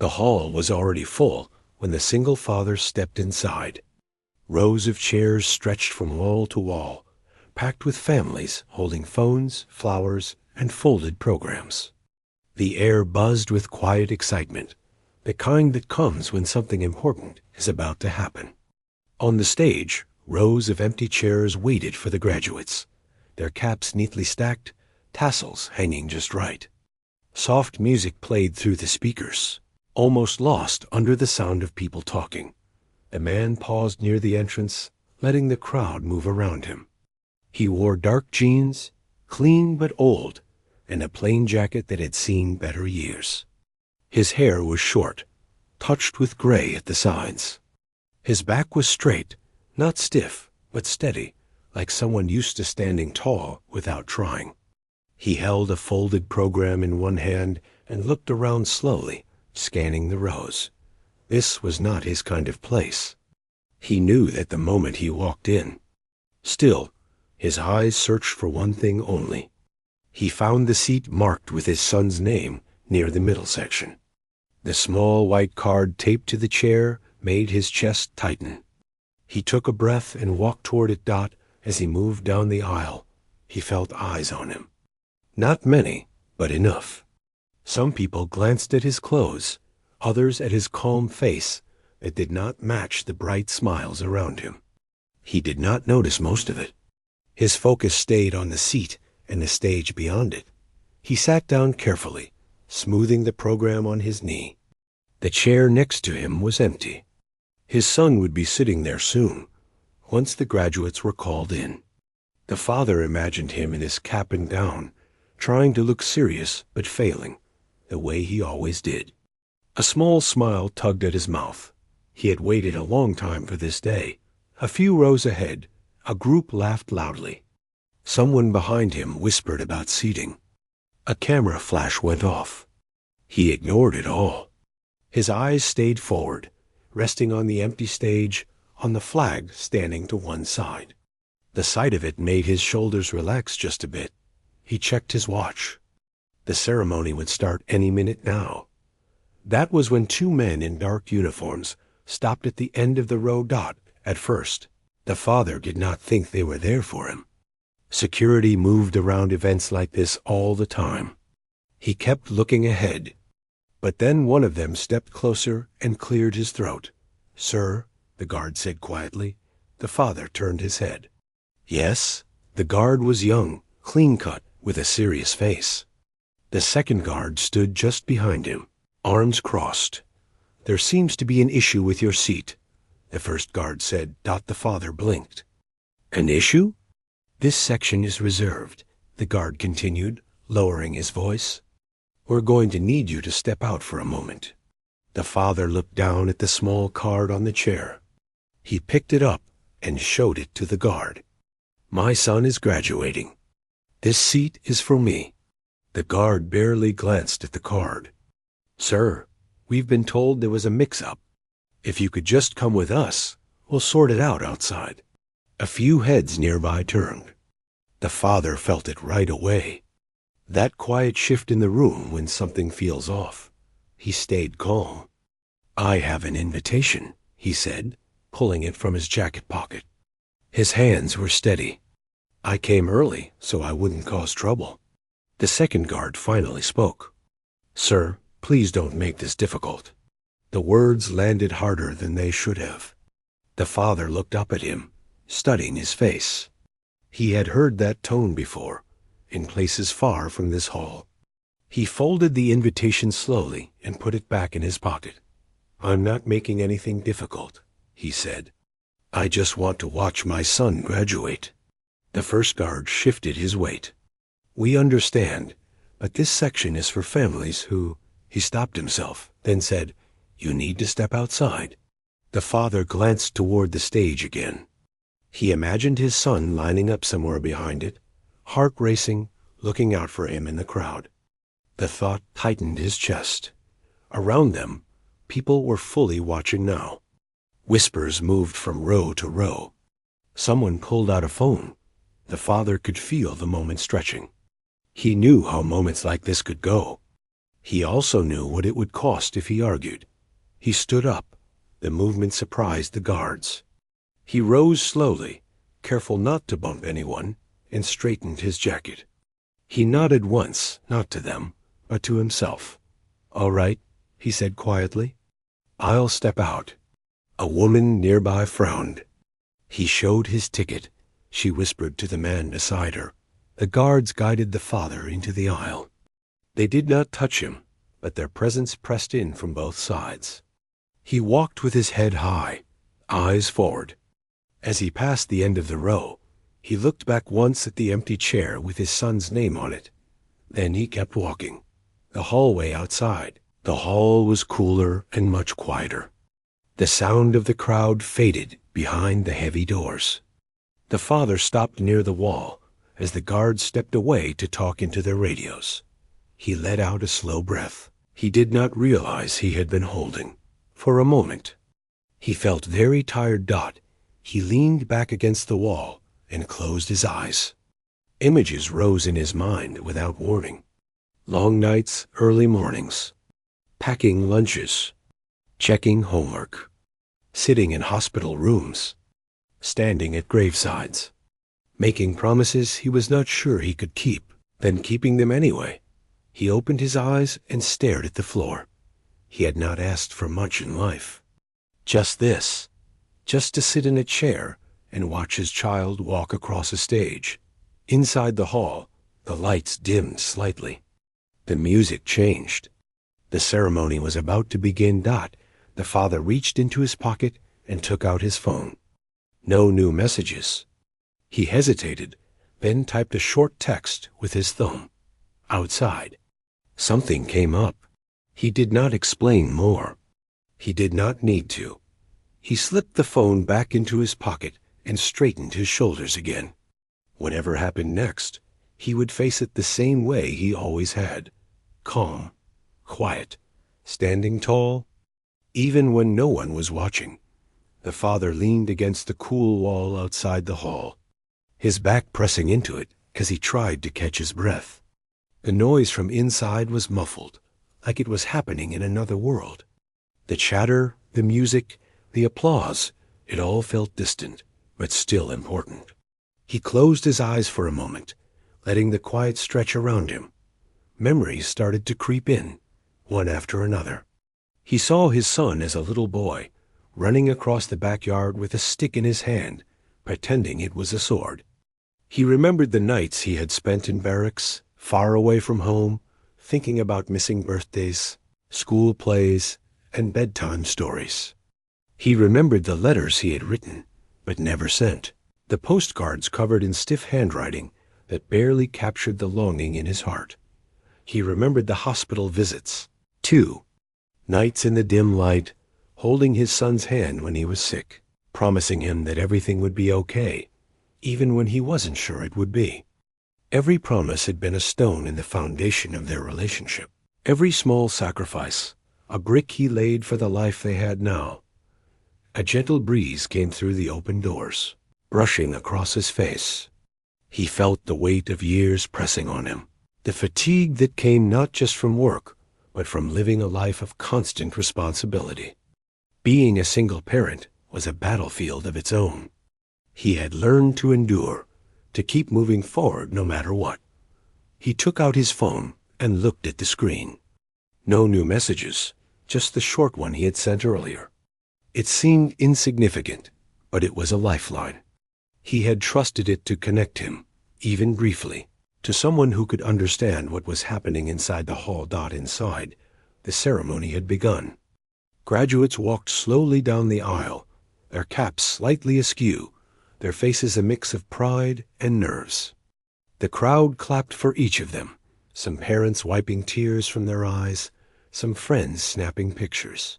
The hall was already full when the single father stepped inside. Rows of chairs stretched from wall to wall, packed with families holding phones, flowers, and folded programs. The air buzzed with quiet excitement, the kind that comes when something important is about to happen. On the stage, rows of empty chairs waited for the graduates, their caps neatly stacked, tassels hanging just right. Soft music played through the speakers, almost lost under the sound of people talking. The man paused near the entrance, letting the crowd move around him. He wore dark jeans, clean but old, and a plain jacket that had seen better years. His hair was short, touched with gray at the sides. His back was straight, not stiff, but steady, like someone used to standing tall without trying. He held a folded program in one hand and looked around slowly, scanning the rows. This was not his kind of place. He knew that the moment he walked in. Still, his eyes searched for one thing only. He found the seat marked with his son's name near the middle section. The small white card taped to the chair made his chest tighten. He took a breath and walked toward it. As he moved down the aisle, he felt eyes on him. Not many, but enough. Some people glanced at his clothes, others at his calm face that did not match the bright smiles around him. He did not notice most of it. His focus stayed on the seat and the stage beyond it. He sat down carefully, smoothing the program on his knee. The chair next to him was empty. His son would be sitting there soon, once the graduates were called in. The father imagined him in his cap and gown, trying to look serious but failing, the way he always did. A small smile tugged at his mouth. He had waited a long time for this day. A few rows ahead, a group laughed loudly. Someone behind him whispered about seating. A camera flash went off. He ignored it all. His eyes stayed forward, resting on the empty stage, on the flag standing to one side. The sight of it made his shoulders relax just a bit. He checked his watch. The ceremony would start any minute now. That was when two men in dark uniforms stopped at the end of the row. At first, the father did not think they were there for him. Security moved around events like this all the time. He kept looking ahead. But then one of them stepped closer and cleared his throat. "Sir," the guard said quietly. The father turned his head. "Yes?" The guard was young, clean-cut, with a serious face. The second guard stood just behind him, arms crossed. "There seems to be an issue with your seat," the first guard said. The father blinked. "An issue?" "This section is reserved," the guard continued, lowering his voice. "We're going to need you to step out for a moment." The father looked down at the small card on the chair. He picked it up and showed it to the guard. "My son is graduating. This seat is for me." The guard barely glanced at the card. "Sir, we've been told there was a mix-up. If you could just come with us, we'll sort it out outside." A few heads nearby turned. The father felt it right away. That quiet shift in the room when something feels off. He stayed calm. "I have an invitation," he said, pulling it from his jacket pocket. His hands were steady. "I came early so I wouldn't cause trouble." The second guard finally spoke. "Sir, please don't make this difficult." The words landed harder than they should have. The father looked up at him, studying his face. He had heard that tone before, in places far from this hall. He folded the invitation slowly and put it back in his pocket. "I'm not making anything difficult," he said. "I just want to watch my son graduate." The first guard shifted his weight. "We understand, but this section is for families who—" He stopped himself, then said, "You need to step outside." The father glanced toward the stage again. He imagined his son lining up somewhere behind it, heart racing, looking out for him in the crowd. The thought tightened his chest. Around them, people were fully watching now. Whispers moved from row to row. Someone pulled out a phone. The father could feel the moment stretching. He knew how moments like this could go. He also knew what it would cost if he argued. He stood up. The movement surprised the guards. He rose slowly, careful not to bump anyone, and straightened his jacket. He nodded once, not to them, but to himself. "All right," he said quietly. "I'll step out." A woman nearby frowned. He showed his ticket. She whispered to the man beside her. The guards guided the father into the aisle. They did not touch him, but their presence pressed in from both sides. He walked with his head high, eyes forward. As he passed the end of the row, he looked back once at the empty chair with his son's name on it. Then he kept walking. The hallway outside. The hall was cooler and much quieter. The sound of the crowd faded behind the heavy doors. The father stopped near the wall as the guards stepped away to talk into their radios. He let out a slow breath. He did not realize he had been holding. For a moment. He felt very tired. He leaned back against the wall and closed his eyes. Images rose in his mind without warning. Long nights, early mornings. Packing lunches. Checking homework. Sitting in hospital rooms. Standing at gravesides. Making promises he was not sure he could keep, then keeping them anyway. He opened his eyes and stared at the floor. He had not asked for much in life. Just this. Just to sit in a chair and watch his child walk across a stage. Inside the hall, the lights dimmed slightly. The music changed. The ceremony was about to begin. The father reached into his pocket and took out his phone. No new messages. He hesitated, then typed a short text with his thumb. Outside. Something came up. He did not explain more. He did not need to. He slipped the phone back into his pocket and straightened his shoulders again. Whatever happened next, he would face it the same way he always had. Calm, quiet, standing tall. Even when no one was watching, the father leaned against the cool wall outside the hall, his back pressing into it as he tried to catch his breath. The noise from inside was muffled, like it was happening in another world. The chatter, the music, the applause, it all felt distant, but still important. He closed his eyes for a moment, letting the quiet stretch around him. Memories started to creep in, one after another. He saw his son as a little boy, running across the backyard with a stick in his hand, pretending it was a sword. He remembered the nights he had spent in barracks, far away from home, thinking about missing birthdays, school plays, and bedtime stories. He remembered the letters he had written, but never sent, the postcards covered in stiff handwriting that barely captured the longing in his heart. He remembered the hospital visits, too. Nights in the dim light, holding his son's hand when he was sick, promising him that everything would be okay, even when he wasn't sure it would be. Every promise had been a stone in the foundation of their relationship. Every small sacrifice, a brick he laid for the life they had now. A gentle breeze came through the open doors, brushing across his face. He felt the weight of years pressing on him, the fatigue that came not just from work, but from living a life of constant responsibility. Being a single parent was a battlefield of its own. He had learned to endure, to keep moving forward no matter what. He took out his phone and looked at the screen. No new messages, just the short one he had sent earlier. It seemed insignificant, but it was a lifeline. He had trusted it to connect him, even briefly, to someone who could understand what was happening inside the hall. Inside, the ceremony had begun. Graduates walked slowly down the aisle, their caps slightly askew, their faces a mix of pride and nerves. The crowd clapped for each of them, some parents wiping tears from their eyes, some friends snapping pictures.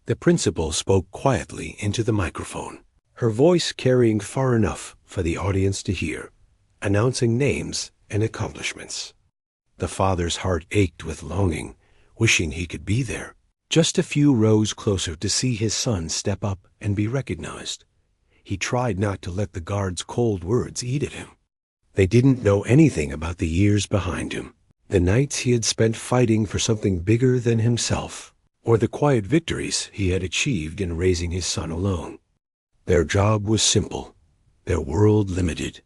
The principal spoke quietly into the microphone, her voice carrying far enough for the audience to hear, announcing names and accomplishments. The father's heart ached with longing, wishing he could be there, just a few rows closer to see his son step up and be recognized. He tried not to let the guards' cold words eat at him. They didn't know anything about the years behind him, The nights he had spent fighting for something bigger than himself, or the quiet victories he had achieved in raising his son alone. Their job was simple, their world limited.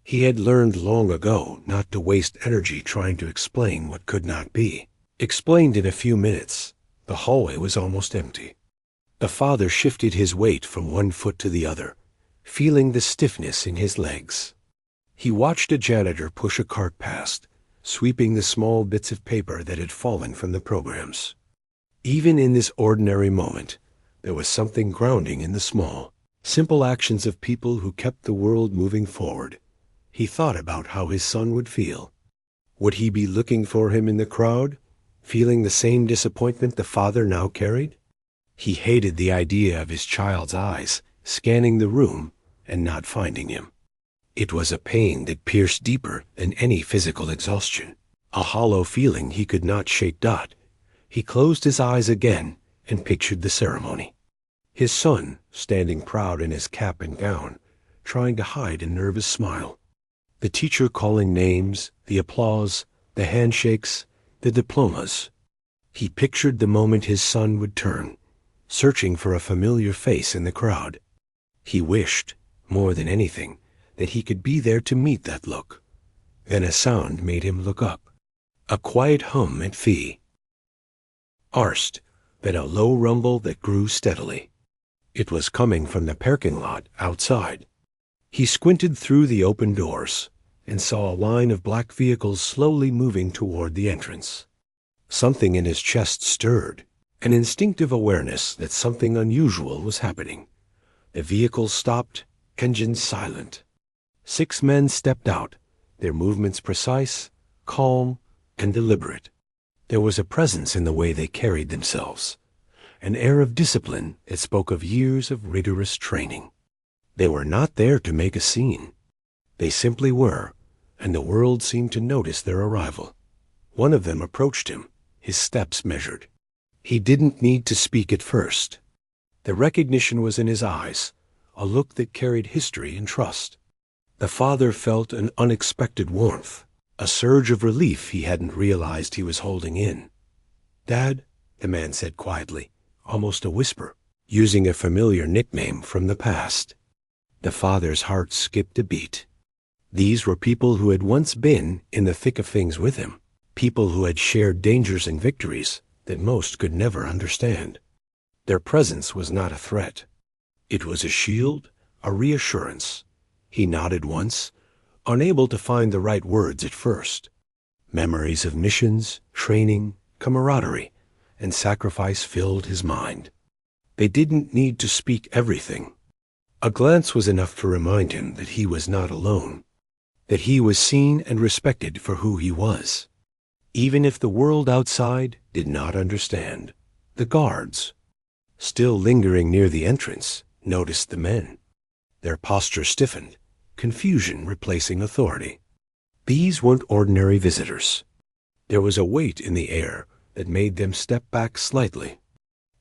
He had learned long ago not to waste energy trying to explain what could not be. Explained in a few minutes, the hallway was almost empty. The father shifted his weight from one foot to the other, feeling the stiffness in his legs. He watched a janitor push a cart past, sweeping the small bits of paper that had fallen from the programs. Even in this ordinary moment, there was something grounding in the small, simple actions of people who kept the world moving forward. He thought about how his son would feel. Would he be looking for him in the crowd, feeling the same disappointment the father now carried? He hated the idea of his child's eyes scanning the room and not finding him. It was a pain that pierced deeper than any physical exhaustion, a hollow feeling he could not shake. He closed his eyes again and pictured the ceremony. His son, standing proud in his cap and gown, trying to hide a nervous smile. The teacher calling names, the applause, the handshakes, the diplomas. He pictured the moment his son would turn, searching for a familiar face in the crowd. He wished, more than anything, that he could be there to meet that look. Then a sound made him look up. A quiet hum at fee. Arst, then a low rumble that grew steadily. It was coming from the parking lot outside. He squinted through the open doors and saw a line of black vehicles slowly moving toward the entrance. Something in his chest stirred, an instinctive awareness that something unusual was happening. The vehicles stopped, engines silent. 6 men stepped out, their movements precise, calm, and deliberate. There was a presence in the way they carried themselves, an air of discipline that spoke of years of rigorous training. They were not there to make a scene. They simply were, and the world seemed to notice their arrival. One of them approached him, his steps measured. He didn't need to speak at first. The recognition was in his eyes, a look that carried history and trust. The father felt an unexpected warmth, a surge of relief he hadn't realized he was holding in. "Dad," the man said quietly, almost a whisper, using a familiar nickname from the past. The father's heart skipped a beat. These were people who had once been in the thick of things with him, people who had shared dangers and victories that most could never understand. Their presence was not a threat. It was a shield, a reassurance. He nodded once, unable to find the right words at first. Memories of missions, training, camaraderie, and sacrifice filled his mind. They didn't need to speak everything. A glance was enough to remind him that he was not alone, that he was seen and respected for who he was. Even if the world outside did not understand, the guards, still lingering near the entrance, noticed the men. Their posture stiffened, confusion replacing authority. These weren't ordinary visitors. There was a weight in the air that made them step back slightly.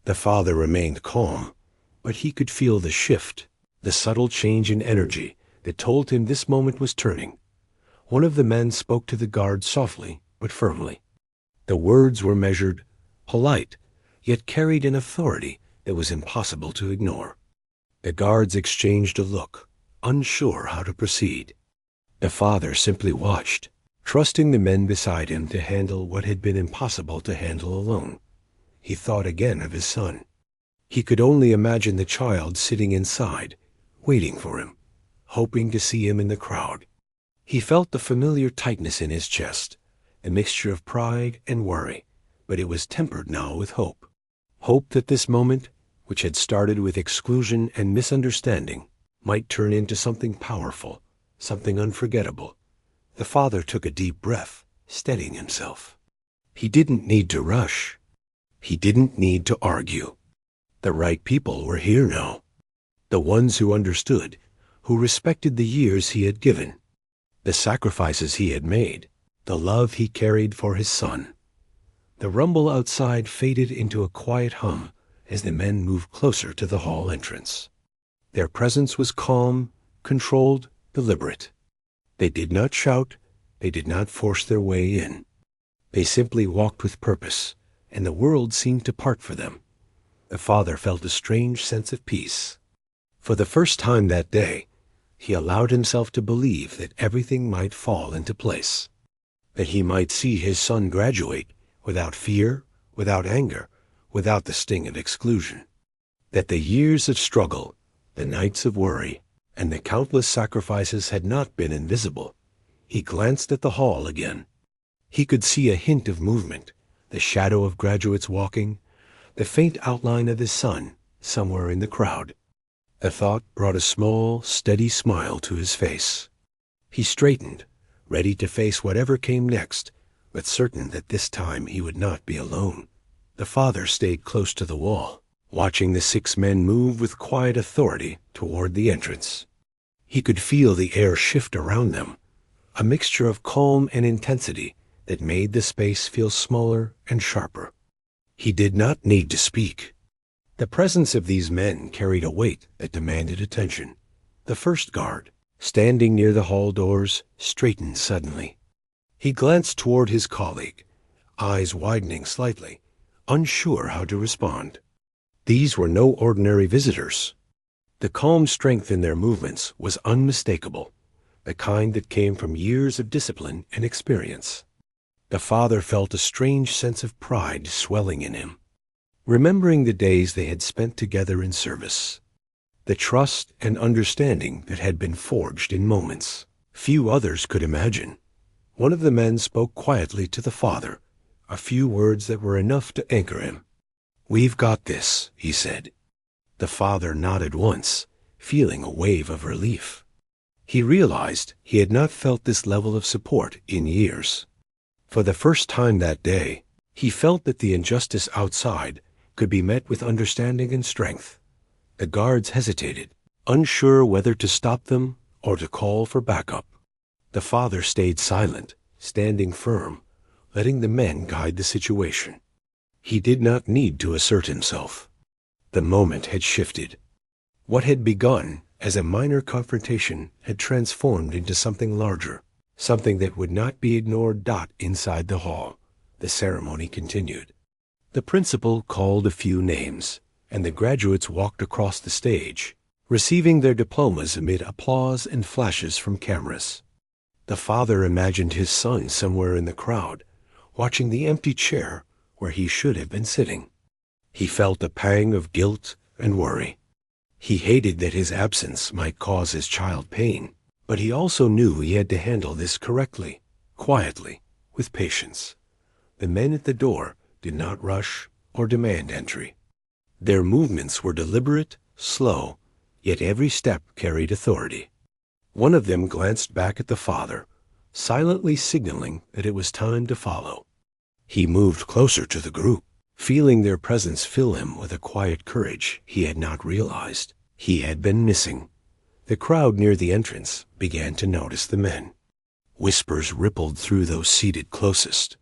The father remained calm, but he could feel the shift, the subtle change in energy that told him this moment was turning. One of the men spoke to the guard softly but firmly. The words were measured, polite, yet carried an authority that was impossible to ignore. The guards exchanged a look, unsure how to proceed. The father simply watched, trusting the men beside him to handle what had been impossible to handle alone. He thought again of his son. He could only imagine the child sitting inside, waiting for him, hoping to see him in the crowd. He felt the familiar tightness in his chest, a mixture of pride and worry, but it was tempered now with hope. Hope that this moment, which had started with exclusion and misunderstanding, might turn into something powerful, something unforgettable. The father took a deep breath, steadying himself. He didn't need to rush. He didn't need to argue. The right people were here now. The ones who understood, who respected the years he had given, the sacrifices he had made, the love he carried for his son. The rumble outside faded into a quiet hum as the men moved closer to the hall entrance. Their presence was calm, controlled, deliberate. They did not shout, they did not force their way in. They simply walked with purpose, and the world seemed to part for them. The father felt a strange sense of peace. For the first time that day, he allowed himself to believe that everything might fall into place, that he might see his son graduate without fear, without anger, without the sting of exclusion, that the years of struggle, the nights of worry, and the countless sacrifices had not been invisible. He glanced at the hall again. He could see a hint of movement, the shadow of graduates walking, the faint outline of his son somewhere in the crowd. The thought brought a small, steady smile to his face. He straightened, ready to face whatever came next, but certain that this time he would not be alone. The father stayed close to the wall, watching the 6 men move with quiet authority toward the entrance. He could feel the air shift around them, a mixture of calm and intensity that made the space feel smaller and sharper. He did not need to speak. The presence of these men carried a weight that demanded attention. The first guard, standing near the hall doors, straightened suddenly. He glanced toward his colleague, eyes widening slightly, unsure how to respond. These were no ordinary visitors. The calm strength in their movements was unmistakable, the kind that came from years of discipline and experience. The father felt a strange sense of pride swelling in him, remembering the days they had spent together in service, the trust and understanding that had been forged in moments few others could imagine. One of the men spoke quietly to the father, a few words that were enough to anchor him. "We've got this," he said. The father nodded once, feeling a wave of relief. He realized he had not felt this level of support in years. For the first time that day, he felt that the injustice outside could be met with understanding and strength. The guards hesitated, unsure whether to stop them or to call for backup. The father stayed silent, standing firm, letting the men guide the situation. He did not need to assert himself. The moment had shifted. What had begun as a minor confrontation had transformed into something larger, something that would not be ignored. Inside the hall, the ceremony continued. The principal called a few names, and the graduates walked across the stage, receiving their diplomas amid applause and flashes from cameras. The father imagined his son somewhere in the crowd, watching the empty chair where he should have been sitting. He felt a pang of guilt and worry. He hated that his absence might cause his child pain, but he also knew he had to handle this correctly, quietly, with patience. The men at the door did not rush or demand entry. Their movements were deliberate, slow, yet every step carried authority. One of them glanced back at the father, silently signaling that it was time to follow. He moved closer to the group, feeling their presence fill him with a quiet courage he had not realized he had been missing. The crowd near the entrance began to notice the men. Whispers rippled through those seated closest.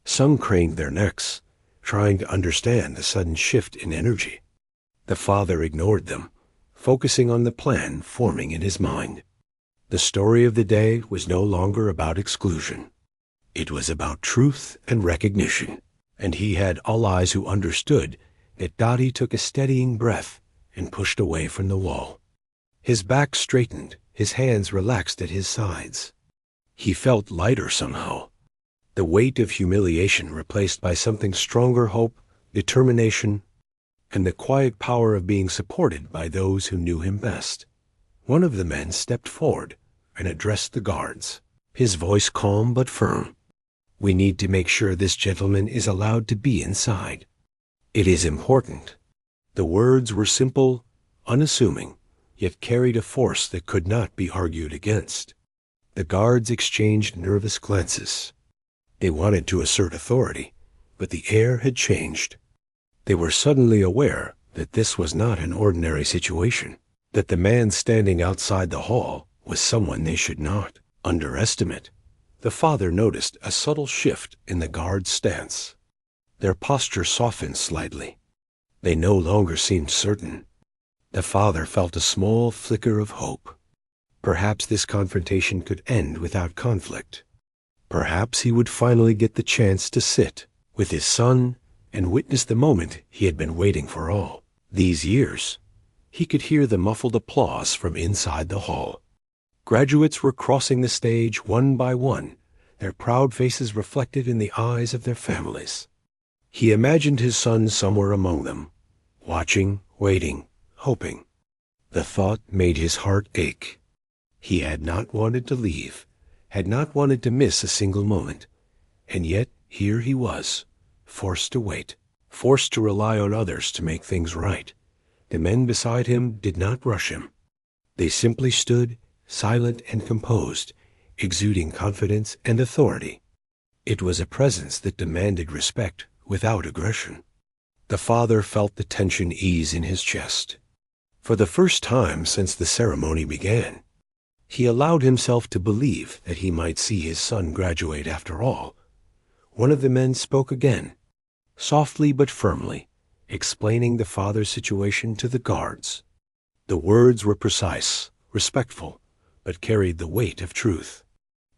Some craned their necks, trying to understand the sudden shift in energy. The father ignored them, focusing on the plan forming in his mind. The story of the day was no longer about exclusion. It was about truth and recognition, and he had allies who understood that. Dottie took a steadying breath and pushed away from the wall. His back straightened, his hands relaxed at his sides. He felt lighter somehow, the weight of humiliation replaced by something stronger: hope, determination, and the quiet power of being supported by those who knew him best. One of the men stepped forward and addressed the guards, his voice calm but firm. "We need to make sure this gentleman is allowed to be inside. It is important." The words were simple, unassuming, yet carried a force that could not be argued against. The guards exchanged nervous glances. They wanted to assert authority, but the air had changed. They were suddenly aware that this was not an ordinary situation, that the man standing outside the hall was someone they should not underestimate. The father noticed a subtle shift in the guard's stance. Their posture softened slightly. They no longer seemed certain. The father felt a small flicker of hope. Perhaps this confrontation could end without conflict. Perhaps he would finally get the chance to sit with his son and witness the moment he had been waiting for all these years. He could hear the muffled applause from inside the hall. Graduates were crossing the stage one by one, their proud faces reflected in the eyes of their families. He imagined his son somewhere among them, watching, waiting, hoping. The thought made his heart ache. He had not wanted to leave, had not wanted to miss a single moment, and yet here he was, forced to wait, forced to rely on others to make things right. The men beside him did not rush him. They simply stood, silent and composed, exuding confidence and authority. It was a presence that demanded respect without aggression. The father felt the tension ease in his chest. For the first time since the ceremony began, he allowed himself to believe that he might see his son graduate after all. One of the men spoke again, softly but firmly, explaining the father's situation to the guards. The words were precise, respectful, but carried the weight of truth.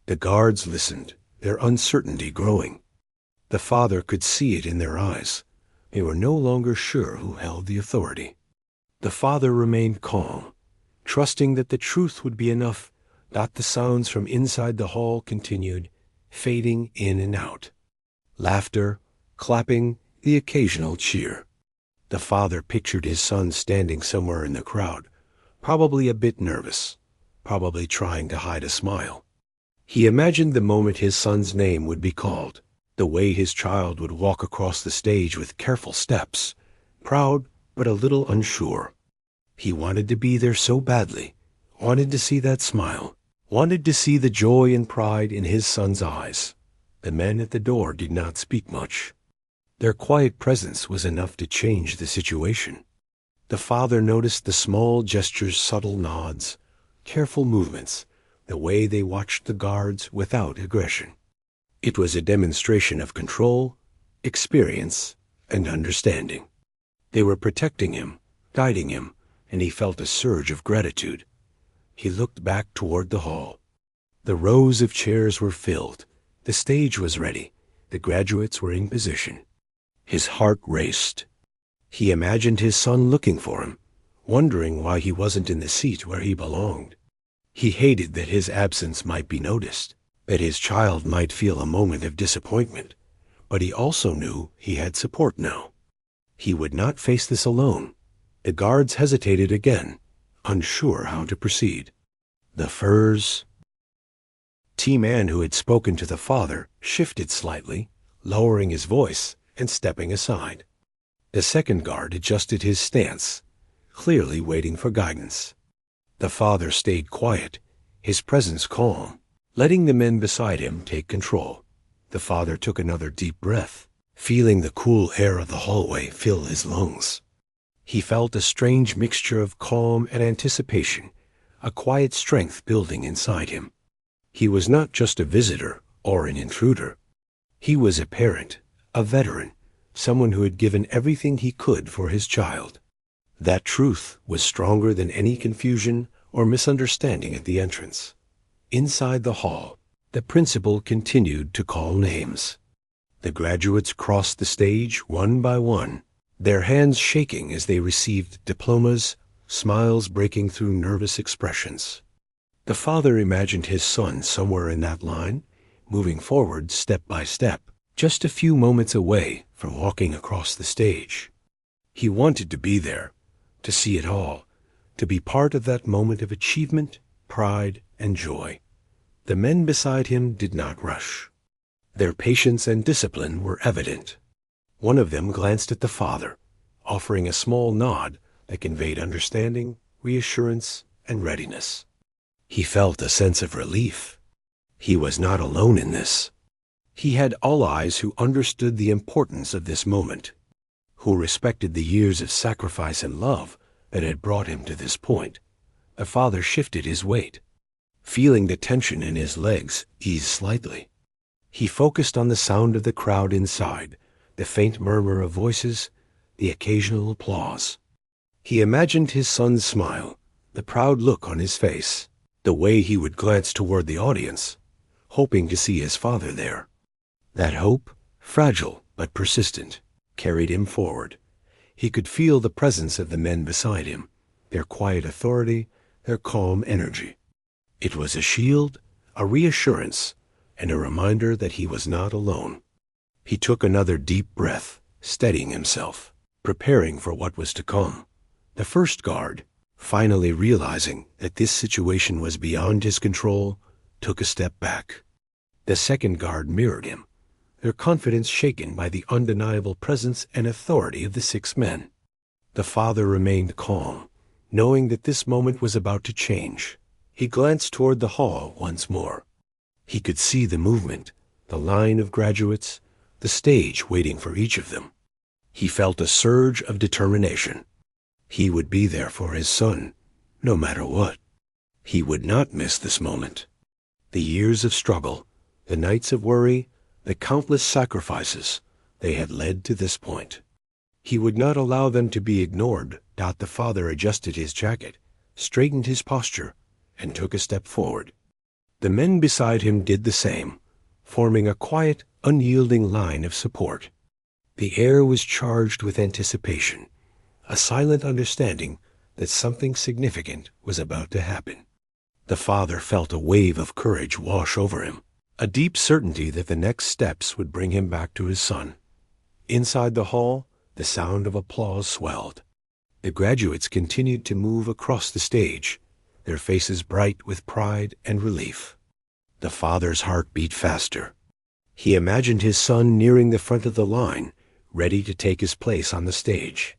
The guards listened, their uncertainty growing. The father could see it in their eyes. They were no longer sure who held the authority. The father remained calm, trusting that the truth would be enough. The sounds from inside the hall continued, fading in and out. Laughter, clapping, the occasional cheer. The father pictured his son standing somewhere in the crowd, probably a bit nervous, probably trying to hide a smile. He imagined the moment his son's name would be called, the way his child would walk across the stage with careful steps, proud but a little unsure. He wanted to be there so badly, wanted to see that smile, wanted to see the joy and pride in his son's eyes. The men at the door did not speak much. Their quiet presence was enough to change the situation. The father noticed the small gestures, subtle nods, careful movements, the way they watched the guards without aggression. It was a demonstration of control, experience, and understanding. They were protecting him, guiding him, and he felt a surge of gratitude. He looked back toward the hall. The rows of chairs were filled. The stage was ready. The graduates were in position. His heart raced. He imagined his son looking for him, wondering why he wasn't in the seat where he belonged. He hated that his absence might be noticed, that his child might feel a moment of disappointment, but he also knew he had support now. He would not face this alone. The guards hesitated again, unsure how to proceed. The furs. T-Man, who had spoken to the father, shifted slightly, lowering his voice and stepping aside. The second guard adjusted his stance, clearly waiting for guidance. The father stayed quiet, his presence calm, letting the men beside him take control. The father took another deep breath, feeling the cool air of the hallway fill his lungs. He felt a strange mixture of calm and anticipation, a quiet strength building inside him. He was not just a visitor or an intruder. He was a parent, a veteran, someone who had given everything he could for his child. That truth was stronger than any confusion or misunderstanding at the entrance. Inside the hall, the principal continued to call names. The graduates crossed the stage one by one, their hands shaking as they received diplomas, smiles breaking through nervous expressions. The father imagined his son somewhere in that line, moving forward step by step, just a few moments away from walking across the stage. He wanted to be there, to see it all, to be part of that moment of achievement, pride, and joy. The men beside him did not rush. Their patience and discipline were evident. One of them glanced at the father, offering a small nod that conveyed understanding, reassurance, and readiness. He felt a sense of relief. He was not alone in this. He had allies who understood the importance of this moment, who respected the years of sacrifice and love that had brought him to this point. The father shifted his weight, feeling the tension in his legs ease slightly. He focused on the sound of the crowd inside, the faint murmur of voices, the occasional applause. He imagined his son's smile, the proud look on his face, the way he would glance toward the audience, hoping to see his father there. That hope, fragile but persistent, carried him forward. He could feel the presence of the men beside him, their quiet authority, their calm energy. It was a shield, a reassurance, and a reminder that he was not alone. He took another deep breath, steadying himself, preparing for what was to come. The first guard, finally realizing that this situation was beyond his control, took a step back. The second guard mirrored him, their confidence shaken by the undeniable presence and authority of the 6 men. The father remained calm, knowing that this moment was about to change. He glanced toward the hall once more. He could see the movement, the line of graduates, the stage waiting for each of them. He felt a surge of determination. He would be there for his son, no matter what. He would not miss this moment. The years of struggle, the nights of worry, the countless sacrifices, they had led to this point. He would not allow them to be ignored. The father adjusted his jacket, straightened his posture, and took a step forward. The men beside him did the same, forming a quiet, unyielding line of support. The air was charged with anticipation, a silent understanding that something significant was about to happen. The father felt a wave of courage wash over him, a deep certainty that the next steps would bring him back to his son. Inside the hall, the sound of applause swelled. The graduates continued to move across the stage, their faces bright with pride and relief. The father's heart beat faster. He imagined his son nearing the front of the line, ready to take his place on the stage.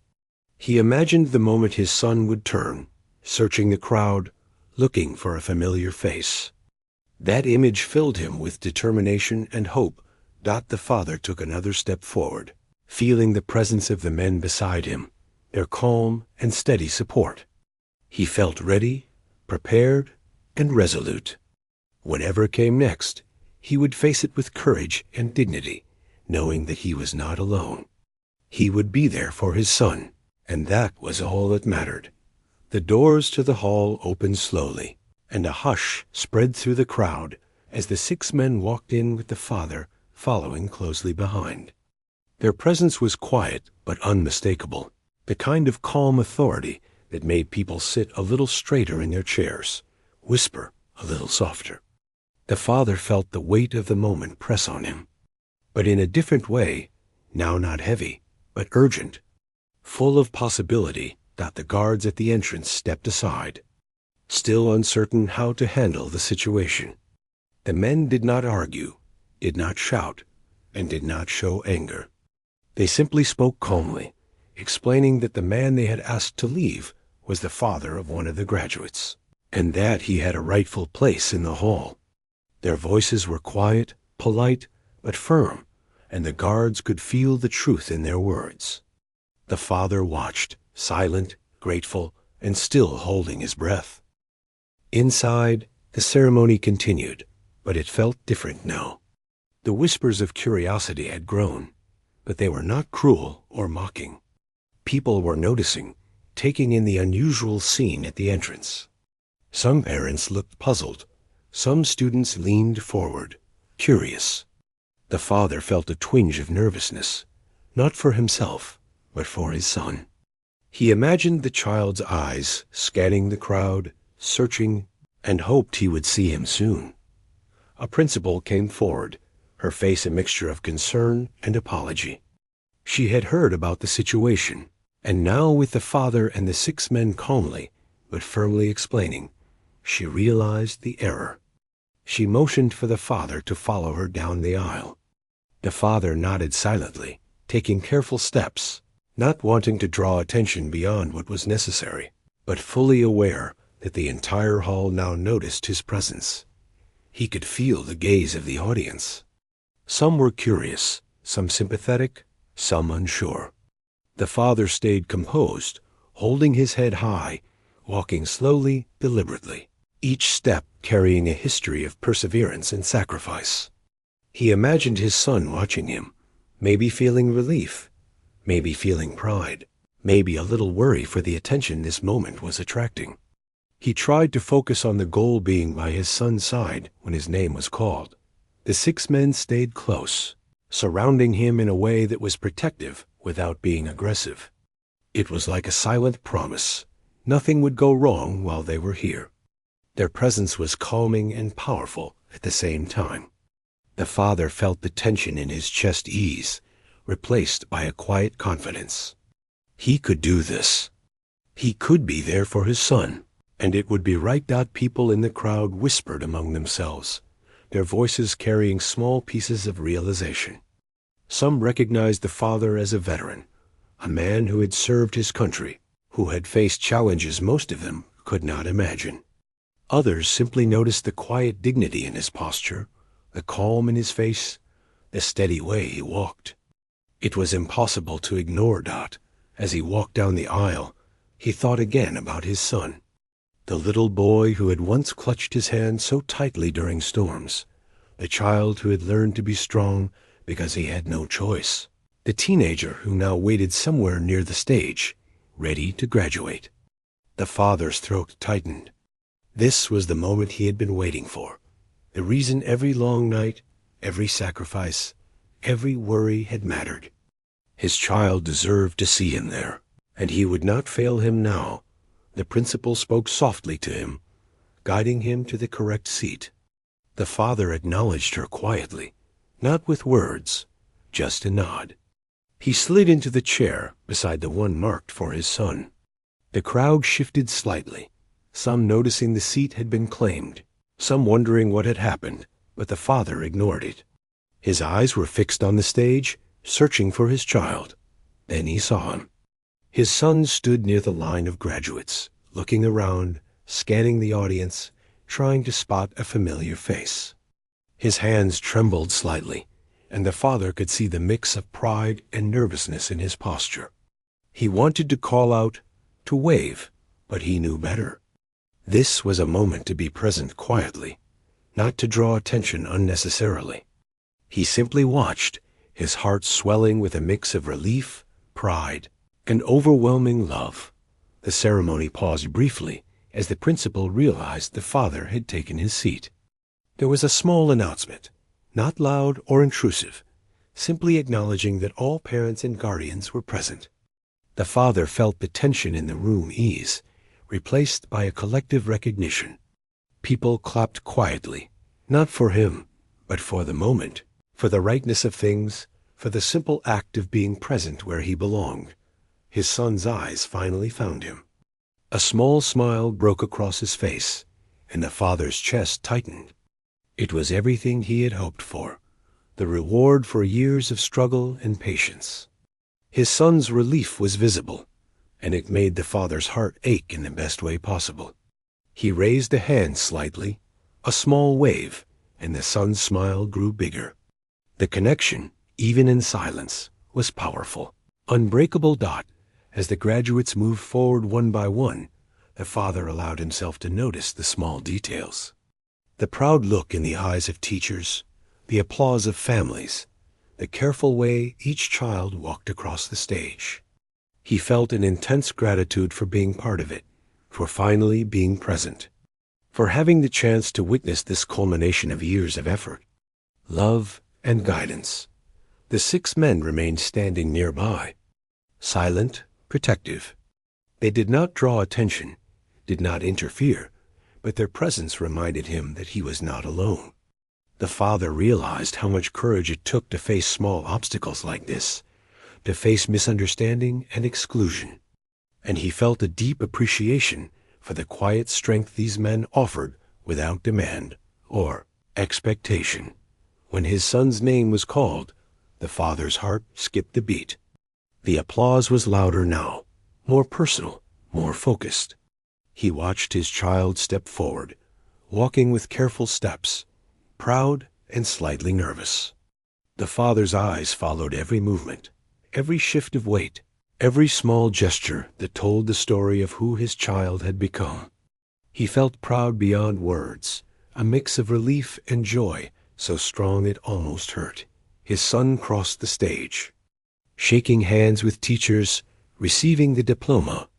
He imagined the moment his son would turn, searching the crowd, looking for a familiar face. That image filled him with determination and hope. The father took another step forward, feeling the presence of the men beside him, their calm and steady support. He felt ready, prepared, and resolute. Whatever came next, he would face it with courage and dignity, knowing that he was not alone. He would be there for his son, and that was all that mattered. The doors to the hall opened slowly, and a hush spread through the crowd as the 6 men walked in with the father following closely behind. Their presence was quiet but unmistakable, the kind of calm authority that made people sit a little straighter in their chairs, whisper a little softer. The father felt the weight of the moment press on him, but in a different way, now not heavy, but urgent. Full of possibility, the guards at the entrance stepped aside, still uncertain how to handle the situation. The men did not argue, did not shout, and did not show anger. They simply spoke calmly, explaining that the man they had asked to leave was the father of one of the graduates, and that he had a rightful place in the hall. Their voices were quiet, polite, but firm, and the guards could feel the truth in their words. The father watched, silent, grateful, and still holding his breath. Inside, the ceremony continued, but it felt different now. The whispers of curiosity had grown, but they were not cruel or mocking. People were noticing, taking in the unusual scene at the entrance. Some parents looked puzzled. Some students leaned forward, curious. The father felt a twinge of nervousness, not for himself, but for his son. He imagined the child's eyes scanning the crowd, searching, and hoped he would see him soon. A principal came forward, her face a mixture of concern and apology. She had heard about the situation, and now with the father and the 6 men calmly, but firmly explaining, she realized the error. She motioned for the father to follow her down the aisle. The father nodded silently, taking careful steps, not wanting to draw attention beyond what was necessary, but fully aware that the entire hall now noticed his presence. He could feel the gaze of the audience. Some were curious, some sympathetic, some unsure. The father stayed composed, holding his head high, walking slowly, deliberately, each step carrying a history of perseverance and sacrifice. He imagined his son watching him, maybe feeling relief, maybe feeling pride, maybe a little worry for the attention this moment was attracting. He tried to focus on the goal being by his son's side when his name was called, The 6 men stayed close, surrounding him in a way that was protective without being aggressive. It was like a silent promise. Nothing would go wrong while they were here. Their presence was calming and powerful at the same time. The father felt the tension in his chest ease, replaced by a quiet confidence. He could do this. He could be there for his son, and it would be right. People in the crowd whispered among themselves, their voices carrying small pieces of realization. Some recognized the father as a veteran, a man who had served his country, who had faced challenges most of them could not imagine. Others simply noticed the quiet dignity in his posture, the calm in his face, the steady way he walked. It was impossible to ignore Dot. As he walked down the aisle, he thought again about his son, the little boy who had once clutched his hand so tightly during storms, the child who had learned to be strong because he had no choice, the teenager who now waited somewhere near the stage, ready to graduate. The father's throat tightened. This was the moment he had been waiting for, the reason every long night, every sacrifice, every worry had mattered. His child deserved to see him there, and he would not fail him now. The principal spoke softly to him, guiding him to the correct seat. The father acknowledged her quietly, not with words, just a nod. He slid into the chair beside the one marked for his son. The crowd shifted slightly, some noticing the seat had been claimed, some wondering what had happened, but the father ignored it. His eyes were fixed on the stage, searching for his child. Then he saw him. His son stood near the line of graduates, looking around, scanning the audience, trying to spot a familiar face. His hands trembled slightly, and the father could see the mix of pride and nervousness in his posture. He wanted to call out, to wave, but he knew better. This was a moment to be present quietly, not to draw attention unnecessarily. He simply watched, his heart swelling with a mix of relief, pride, and overwhelming love. The ceremony paused briefly as the principal realized the father had taken his seat. There was a small announcement, not loud or intrusive, simply acknowledging that all parents and guardians were present. The father felt the tension in the room ease, replaced by a collective recognition. People clapped quietly, not for him, but for the moment, for the rightness of things, for the simple act of being present where he belonged. His son's eyes finally found him. A small smile broke across his face, and the father's chest tightened. It was everything he had hoped for, the reward for years of struggle and patience. His son's relief was visible, and it made the father's heart ache in the best way possible. He raised a hand slightly, a small wave, and the son's smile grew bigger. The connection, even in silence, was powerful, unbreakable. As the graduates moved forward one by one, the father allowed himself to notice the small details. The proud look in the eyes of teachers, the applause of families, the careful way each child walked across the stage. He felt an intense gratitude for being part of it, for finally being present, for having the chance to witness this culmination of years of effort, love, and guidance. The 6 men remained standing nearby, silent, protective. They did not draw attention, did not interfere, but their presence reminded him that he was not alone. The father realized how much courage it took to face small obstacles like this, to face misunderstanding and exclusion, and he felt a deep appreciation for the quiet strength these men offered without demand or expectation. When his son's name was called, the father's heart skipped a beat. The applause was louder now, more personal, more focused. He watched his child step forward, walking with careful steps, proud and slightly nervous. The father's eyes followed every movement, every shift of weight, every small gesture that told the story of who his child had become. He felt proud beyond words, a mix of relief and joy so strong it almost hurt. His son crossed the stage, shaking hands with teachers, receiving the diploma,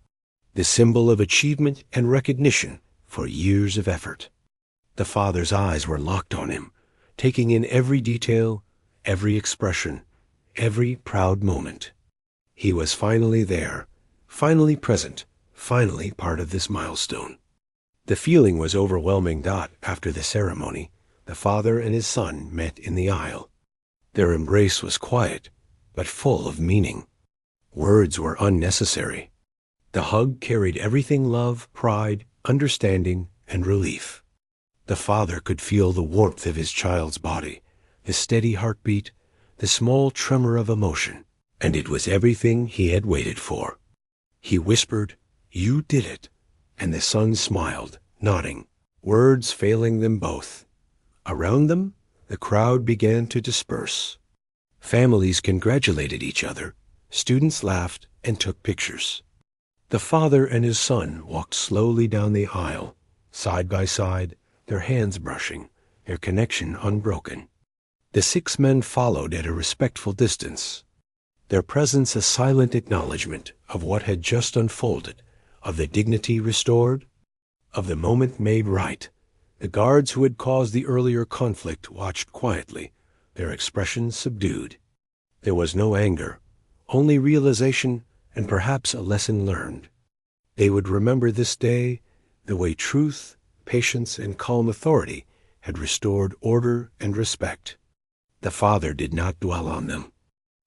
the symbol of achievement and recognition for years of effort. The father's eyes were locked on him, taking in every detail, every expression, every proud moment. He was finally there, finally present, finally part of this milestone. The feeling was overwhelming. After the ceremony, the father and his son met in the aisle. Their embrace was quiet, but full of meaning. Words were unnecessary. The hug carried everything: love, pride, understanding, and relief. The father could feel the warmth of his child's body, the steady heartbeat, the small tremor of emotion, and it was everything he had waited for. He whispered, "You did it," and the son smiled, nodding, words failing them both. Around them, the crowd began to disperse. Families congratulated each other, students laughed and took pictures. The father and his son walked slowly down the aisle, side by side, their hands brushing, their connection unbroken. The 6 men followed at a respectful distance, their presence a silent acknowledgement of what had just unfolded, of the dignity restored, of the moment made right. The guards who had caused the earlier conflict watched quietly, their expressions subdued. There was no anger, only realization and perhaps a lesson learned. They would remember this day the way truth, patience, and calm authority had restored order and respect. The father did not dwell on them.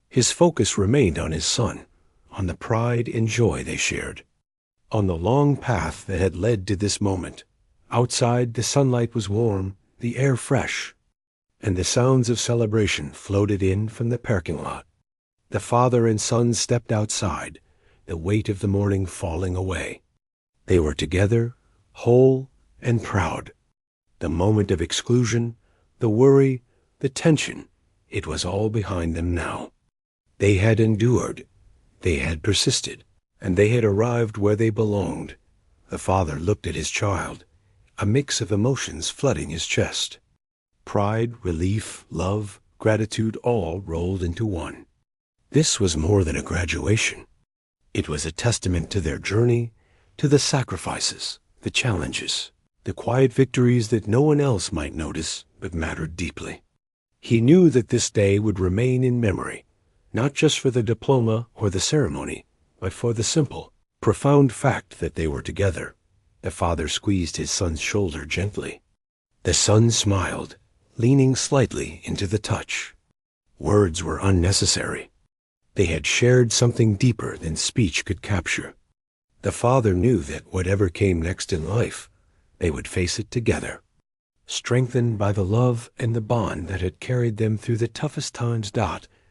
His focus remained on his son, on the pride and joy they shared, on the long path that had led to this moment. Outside, the sunlight was warm, the air fresh, and the sounds of celebration floated in from the parking lot. The father and son stepped outside, the weight of the morning falling away. They were together, whole and proud. The moment of exclusion, the worry, the tension, it was all behind them now. They had endured, they had persisted, and they had arrived where they belonged. The father looked at his child, a mix of emotions flooding his chest. Pride, relief, love, gratitude, all rolled into one. This was more than a graduation. It was a testament to their journey, to the sacrifices, the challenges, the quiet victories that no one else might notice but mattered deeply. He knew that this day would remain in memory, not just for the diploma or the ceremony, but for the simple, profound fact that they were together. The father squeezed his son's shoulder gently. The son smiled, leaning slightly into the touch. Words were unnecessary. They had shared something deeper than speech could capture. The father knew that whatever came next in life, they would face it together, strengthened by the love and the bond that had carried them through the toughest times.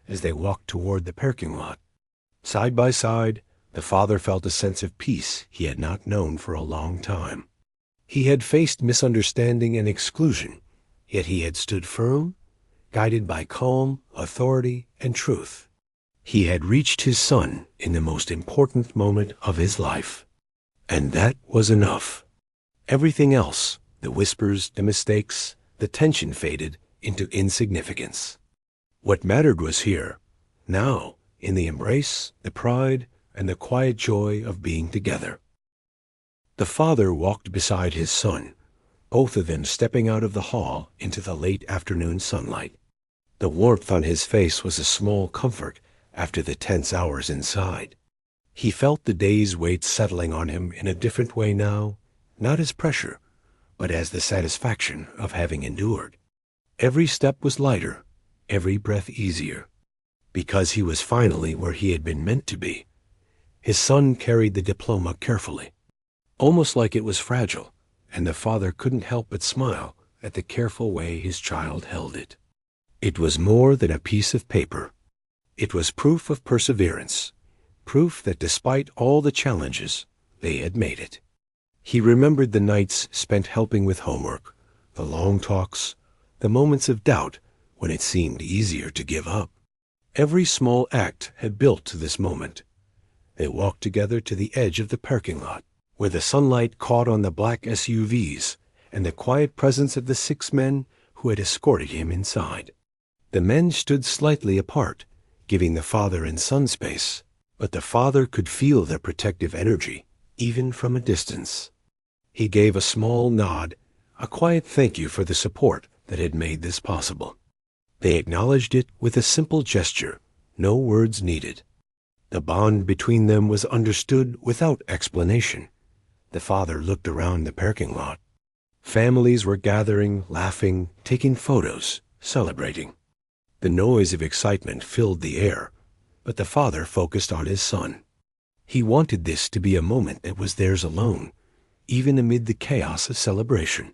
As they walked toward the parking lot, side by side, the father felt a sense of peace he had not known for a long time. He had faced misunderstanding and exclusion, yet he had stood firm, guided by calm, authority, and truth. He had reached his son in the most important moment of his life. And that was enough. Everything else, the whispers, the mistakes, the tension faded into insignificance. What mattered was here, now, in the embrace, the pride, and the quiet joy of being together. The father walked beside his son, both of them stepping out of the hall into the late afternoon sunlight. The warmth on his face was a small comfort after the tense hours inside. He felt the day's weight settling on him in a different way now, not as pressure, but as the satisfaction of having endured. Every step was lighter, every breath easier, because he was finally where he had been meant to be. His son carried the diploma carefully, almost like it was fragile, and the father couldn't help but smile at the careful way his child held it. It was more than a piece of paper. It was proof of perseverance, proof that despite all the challenges, they had made it. He remembered the nights spent helping with homework, the long talks, the moments of doubt when it seemed easier to give up. Every small act had built to this moment. They walked together to the edge of the parking lot, where the sunlight caught on the black SUVs and the quiet presence of the 6 men who had escorted him inside. The men stood slightly apart, giving the father and son space, but the father could feel their protective energy, even from a distance. He gave a small nod, a quiet thank you for the support that had made this possible. They acknowledged it with a simple gesture, no words needed. The bond between them was understood without explanation. The father looked around the parking lot. Families were gathering, laughing, taking photos, celebrating. The noise of excitement filled the air, but the father focused on his son. He wanted this to be a moment that was theirs alone, even amid the chaos of celebration.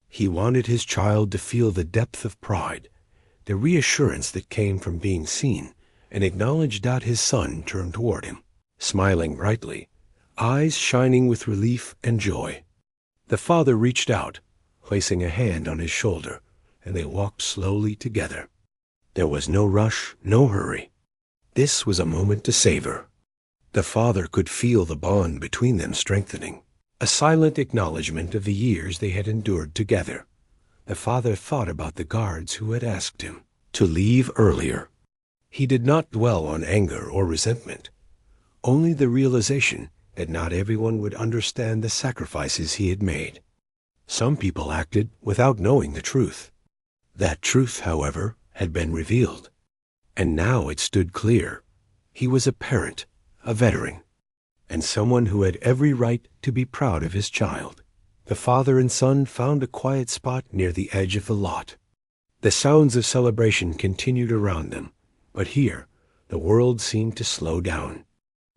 He wanted his child to feel the depth of pride, the reassurance that came from being seen, and acknowledged that his son turned toward him, smiling brightly, eyes shining with relief and joy. The father reached out, placing a hand on his shoulder, and they walked slowly together. There was no rush, no hurry. This was a moment to savor. The father could feel the bond between them strengthening, a silent acknowledgment of the years they had endured together. The father thought about the guards who had asked him to leave earlier. He did not dwell on anger or resentment, only the realization that not everyone would understand the sacrifices he had made. Some people acted without knowing the truth. That truth, however, had been revealed, and now it stood clear. He was a parent, a veteran, and someone who had every right to be proud of his child. The father and son found a quiet spot near the edge of the lot. The sounds of celebration continued around them, but here the world seemed to slow down.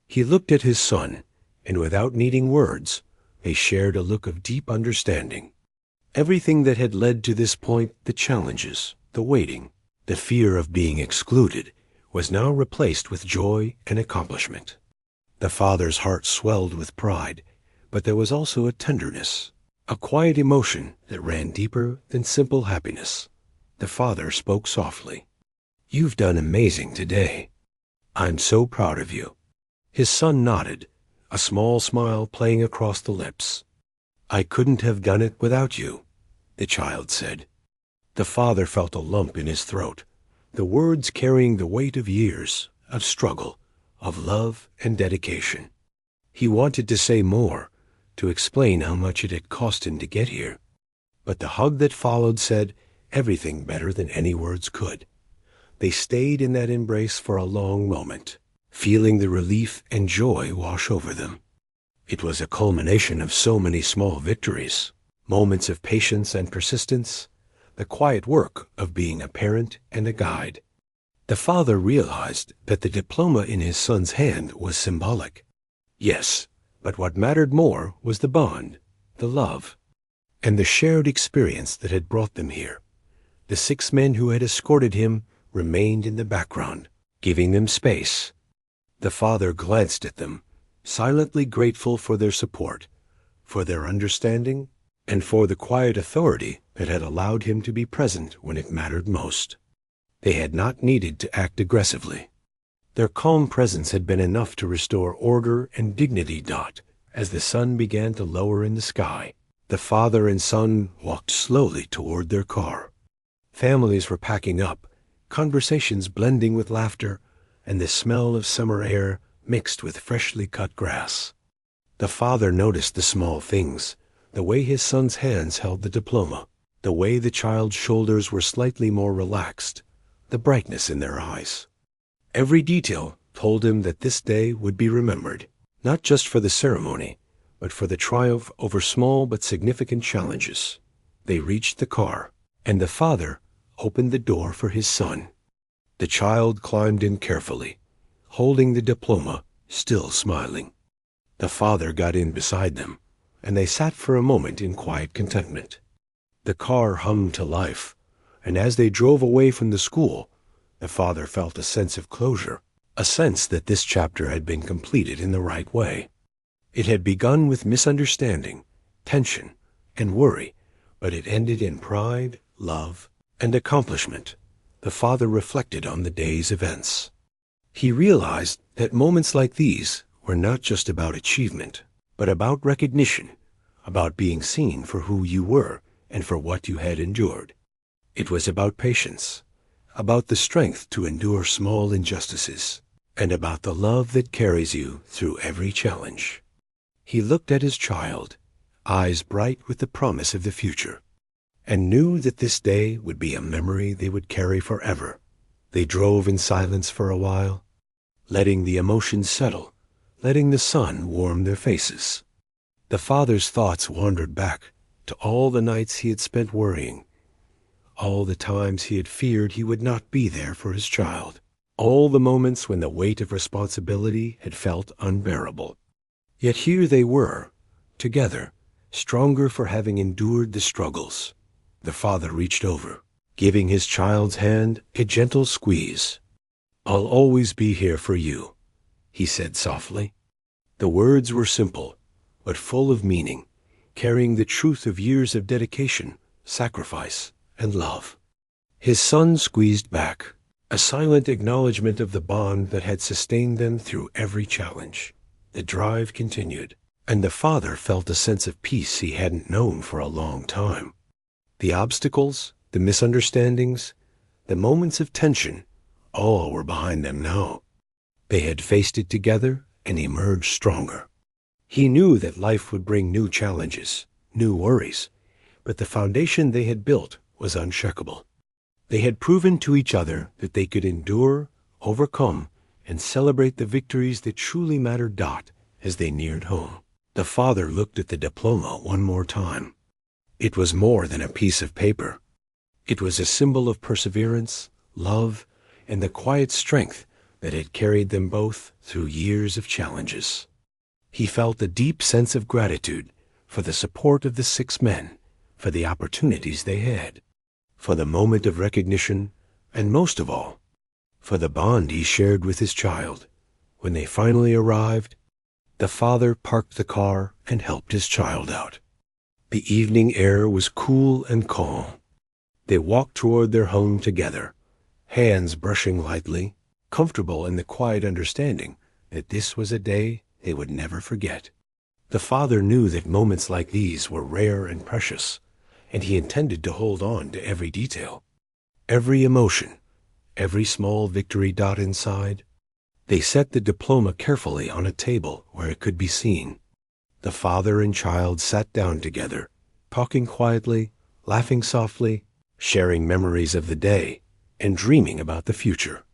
He looked at his son, and without needing words, they shared a look of deep understanding. Everything that had led to this point, the challenges, the waiting, the fear of being excluded, was now replaced with joy and accomplishment. The father's heart swelled with pride, but there was also a tenderness, a quiet emotion that ran deeper than simple happiness. The father spoke softly. "You've done amazing today. I'm so proud of you." His son nodded, a small smile playing across the lips. "I couldn't have done it without you," the child said. The father felt a lump in his throat, the words carrying the weight of years, of struggle, of love and dedication. He wanted to say more, to explain how much it had cost him to get here. But the hug that followed said everything better than any words could. They stayed in that embrace for a long moment, feeling the relief and joy wash over them. It was a culmination of so many small victories, moments of patience and persistence, the quiet work of being a parent and a guide. The father realized that the diploma in his son's hand was symbolic. Yes, but what mattered more was the bond, the love, and the shared experience that had brought them here. The 6 men who had escorted him remained in the background, giving them space. The father glanced at them, silently grateful for their support, for their understanding, and for the quiet authority that had allowed him to be present when it mattered most. They had not needed to act aggressively. Their calm presence had been enough to restore order and dignity. As the sun began to lower in the sky, the father and son walked slowly toward their car. Families were packing up, conversations blending with laughter, and the smell of summer air mixed with freshly cut grass. The father noticed the small things, the way his son's hands held the diploma, the way the child's shoulders were slightly more relaxed, the brightness in their eyes. Every detail told him that this day would be remembered, not just for the ceremony, but for the triumph over small but significant challenges. They reached the car, and the father opened the door for his son. The child climbed in carefully, holding the diploma, still smiling. The father got in beside them, and they sat for a moment in quiet contentment. The car hummed to life, and as they drove away from the school, the father felt a sense of closure, a sense that this chapter had been completed in the right way. It had begun with misunderstanding, tension, and worry, but it ended in pride, love, and accomplishment. The father reflected on the day's events. He realized that moments like these were not just about achievement, but about recognition, about being seen for who you were and for what you had endured. It was about patience, about the strength to endure small injustices, and about the love that carries you through every challenge. He looked at his child, eyes bright with the promise of the future. and knew that this day would be a memory they would carry forever. They drove in silence for a while, letting the emotions settle, letting the sun warm their faces. The father's thoughts wandered back to all the nights he had spent worrying, all the times he had feared he would not be there for his child, all the moments when the weight of responsibility had felt unbearable. Yet here they were, together, stronger for having endured the struggles. The father reached over, giving his child's hand a gentle squeeze. "I'll always be here for you," he said softly. The words were simple, but full of meaning, carrying the truth of years of dedication, sacrifice, and love. His son squeezed back, a silent acknowledgement of the bond that had sustained them through every challenge. The drive continued, and the father felt a sense of peace he hadn't known for a long time. The obstacles, the misunderstandings, the moments of tension, all were behind them now. They had faced it together and emerged stronger. He knew that life would bring new challenges, new worries, but the foundation they had built was unshakable. They had proven to each other that they could endure, overcome, and celebrate the victories that truly mattered. As they neared home, the father looked at the diploma one more time. It was more than a piece of paper. It was a symbol of perseverance, love, and the quiet strength that had carried them both through years of challenges. He felt a deep sense of gratitude for the support of the 6 men, for the opportunities they had, for the moment of recognition, and most of all, for the bond he shared with his child. When they finally arrived, the father parked the car and helped his child out. The evening air was cool and calm. They walked toward their home together, hands brushing lightly, comfortable in the quiet understanding that this was a day they would never forget. The father knew that moments like these were rare and precious, and he intended to hold on to every detail, every emotion, every small victory. Inside, they set the diploma carefully on a table where it could be seen. The father and child sat down together, talking quietly, laughing softly, sharing memories of the day, and dreaming about the future.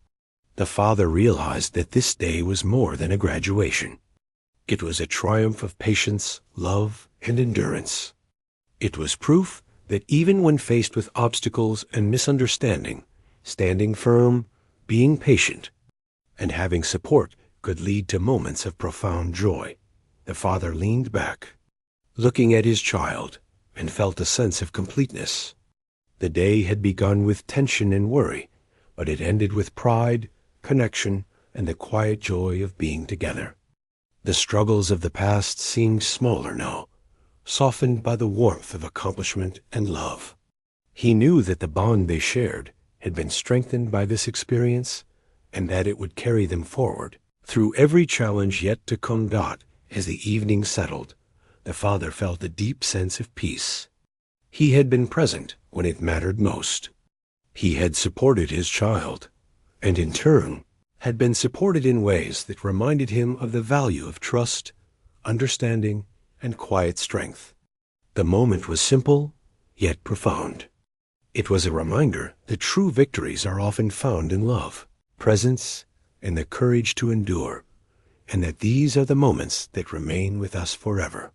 The father realized that this day was more than a graduation. It was a triumph of patience, love, and endurance. It was proof that even when faced with obstacles and misunderstanding, standing firm, being patient, and having support could lead to moments of profound joy. The father leaned back, looking at his child, and felt a sense of completeness. The day had begun with tension and worry, but it ended with pride, connection, and the quiet joy of being together. The struggles of the past seemed smaller now, softened by the warmth of accomplishment and love. He knew that the bond they shared had been strengthened by this experience, and that it would carry them forward through every challenge yet to come. As the evening settled, the father felt a deep sense of peace. He had been present when it mattered most. He had supported his child, and in turn had been supported in ways that reminded him of the value of trust, understanding, and quiet strength. The moment was simple, yet profound. It was a reminder that true victories are often found in love, presence, and the courage to endure, and that these are the moments that remain with us forever.